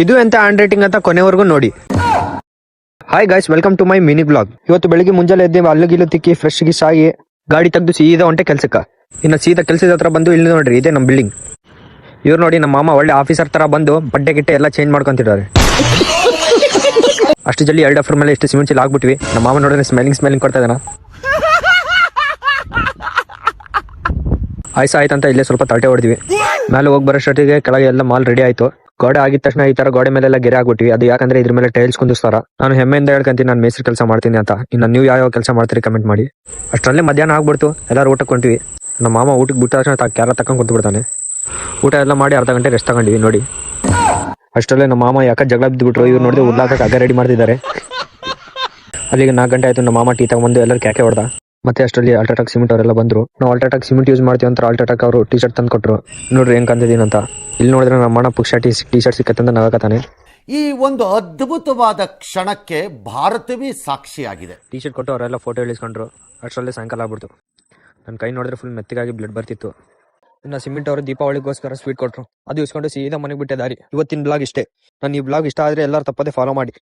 ಇದು ಎಂತ hand writing ಅಂತ ಕೊನೆವರೆಗೂ ನೋಡಿ. Hi guys, welcome to my mini blog. ಇವತ್ತು ಬೆಳಿಗ್ಗೆ ಮುಂಜಾನೆ ಎದ್ದೆ ಅಲ್ಲುಗಿಲ್ಲು ತಿಕ್ಕಿ ಫ್ರೆಶ್ ಗಿ ಸಾಗಿ ಗಾಡಿ ತೆಗೆದು ಸೀದಾ ಹೊಂಟೆ ಕೆಲ್ಸಕ್ಕ. ಇನ್ನು ಸೀದಾ ಕೆಲ್ಸದ ಹತ್ರ ಬಂದು ಇಲ್ಲಿ ನೋಡ್ರಿ, ಇದೇ ನಮ್ಮ ಬಿಲ್ಡಿಂಗ್. ಇವ್ರು ನೋಡಿ ನಮ್ಮ ಮಾಮ ಒಳ್ಳೆ ಆಫೀಸರ್ ತರ ಬಂದು ಬಟ್ಟೆ ಗಿಟ್ಟೆ ಎಲ್ಲ ಚೇಂಜ್ ಮಾಡ್ಕೊಂತಿದ್ದಾರೆ. ಅಷ್ಟು ಜಲ್ದಿ 2 ಅಫರ್ ಮೇಲೆ ಎಷ್ಟು ಸಿಮೆಂಟ್ ಚೀಲ ಆಗ್ಬಿಟ್ವಿ. ನಮ್ಮ ಮಾಮ ನೋಡಿದ್ರೆ ಸ್ಮೆಲಿಂಗ್ ಕೊಡ್ತಾ ಇದ್ದಾನ. ಆಯ್ತಂತ ಇಲ್ಲೇ ಸ್ವಲ್ಪ ತಟ್ಟೆ ಹೊಡೆದ್ವಿ. ಮೇಲೆ ಹೋಗಿ ಬರೋಷ್ಟೊತ್ತಿಗೆ ಕೆಳಗೆ ಎಲ್ಲ ಮಾಲ್ ರೆಡಿ ಆಯ್ತು. ಗೋಡೆ ಆಗಿದ ತಕ್ಷಣ ಈ ತರ ಗೋಡೆ ಮೇಲೆಲ್ಲ ಗೆರೆ ಆಗ್ಬಿಟ್ವಿ. ಅದು ಯಾಕಂದ್ರೆ ಇದ್ರ ಮೇಲೆ ಟೈಲ್ಸ್ ಕುಂದಿಸ್ತಾರ. ನಾನು ಹೆಮ್ಮೆಯಿಂದ ಹೇಳ್ಕೊಂತೀನಿ ನಾನು ಮೇಸ್ತ್ರಿ ಕೆಲಸ ಮಾಡ್ತೀನಿ ಅಂತ. ಇನ್ನು ನೀವು ಯಾವ ಕೆಲಸ ಮಾಡ್ತೀರಿ ಕಮೆಂಟ್ ಮಾಡಿ. ಅಷ್ಟರಲ್ಲೇ ಮಧ್ಯಾಹ್ನ ಆಗ್ಬಿಡ್ತು. ಎಲ್ಲರೂ ಊಟಕ್ಕೆ ಹೊಂಟಿವಿ. ನಮ್ಮ ಮಾಮ ಊಟಕ್ಕೆ ಬಿಟ್ಟ ತಕ್ಷಣ ಕ್ಯಾರ ತಕೊಂಡ್ ಕುಂತು ಬಿಡ್ತಾನೆ. ಊಟ ಎಲ್ಲ ಮಾಡಿ ಅರ್ಧ ಗಂಟೆ ರೆಸ್ಟ್ ತಗೊಂಡಿವಿ ನೋಡಿ. ಅಷ್ಟರಲ್ಲೇ ನಮ್ಮ ಮಾಮ ಯಾಕೆ ಜಗಳ ಬಿದ್ದುಬಿಟ್ರು. ಇವ್ರು ನೋಡಿದ್ರೆ ಉರ್ಲಾಕಕ್ಕೆ ಆಗ ರೆಡಿ ಮಾಡ್ತಿದ್ದಾರೆ. ಅಲ್ಲಿಗೆ 4 ಗಂಟೆ ಆಯ್ತು. ನಮ್ಮ ಮಾಮ ಟೀ ತಗೊಂಡು ಎಲ್ಲರೂ ಕ್ಯಾಕೆ ಹೊಡೆದ. ಮತ್ತೆ ಅಷ್ಟರಲ್ಲಿ ಅಲ್ಟ್ರಾಟೆಕ್ ಸಿಮೆಂಟ್ ಅವರೆಲ್ಲ ಬಂದ್ರು. ನಾವು ಅಲ್ಟ್ರಾಟೆಕ್ ಸಿಮೆಂಟ್ ಯೂಸ್ ಮಾಡ್ತೀವಿ ಅಂತ ಅಲ್ಟ್ರಾಟೆಕ್ ಅವರು ಟಿ ಶರ್ಟ್ ತಂದು ಕೊಟ್ಟರು. ನೋಡ್ರಿ ಹೆಂಗ್ ಕಂತಿದ್ದೀನಿ ಅಂತ. ಇಲ್ಲಿ ನೋಡಿದ್ರೆ ನಮ್ಮ ಅಣ್ಣ ಪುಕ್ಷ ಟಿ ಶರ್ಟ್ ಸಿಕ್ಕತ್ತಂದ ನಗಕತಾನೆ. ಈ ಒಂದು ಅದ್ಭುತವಾದ ಕ್ಷಣಕ್ಕೆ ಭಾರತವೇ ಸಾಕ್ಷಿಯಾಗಿದೆ. ಟಿ ಶರ್ಟ್ ಕೊಟ್ಟು ಅವರೆಲ್ಲ ಫೋಟೋ ಇಳಿಸ್ಕೊಂಡ್ರು. ಅಷ್ಟರಲ್ಲೇ ಸಾಯಂಕಾಲ ಆಗ್ಬಿಡ್ತು. ನನ್ನ ಕೈ ನೋಡಿದ್ರೆ ಫುಲ್ ಮೆತ್ತಿಗಾಗಿ ಬ್ಲಡ್ ಬರ್ತಿತ್ತು. ಇನ್ನು ಸಿಮೆಂಟ್ ಅವರು ದೀಪಾವಳಿಗೋಸ್ಕರ ಸ್ವೀಟ್ ಕೊಟ್ಟರು. ಅದು ಇಸ್ಕೊಂಡು ಸೀದಾ ಮನೆಗೆ ಬಿಟ್ಟೆ ದಾರಿ. ಇವತ್ತಿನ ಬ್ಲಾಗ್ ಇಷ್ಟೇ. ನಾನು ಈ ಬ್ಲಾಗ್ ಇಷ್ಟ ಆದರೆ ಎಲ್ಲರೂ ತಪ್ಪದೆ ಫಾಲೋ ಮಾಡಿ.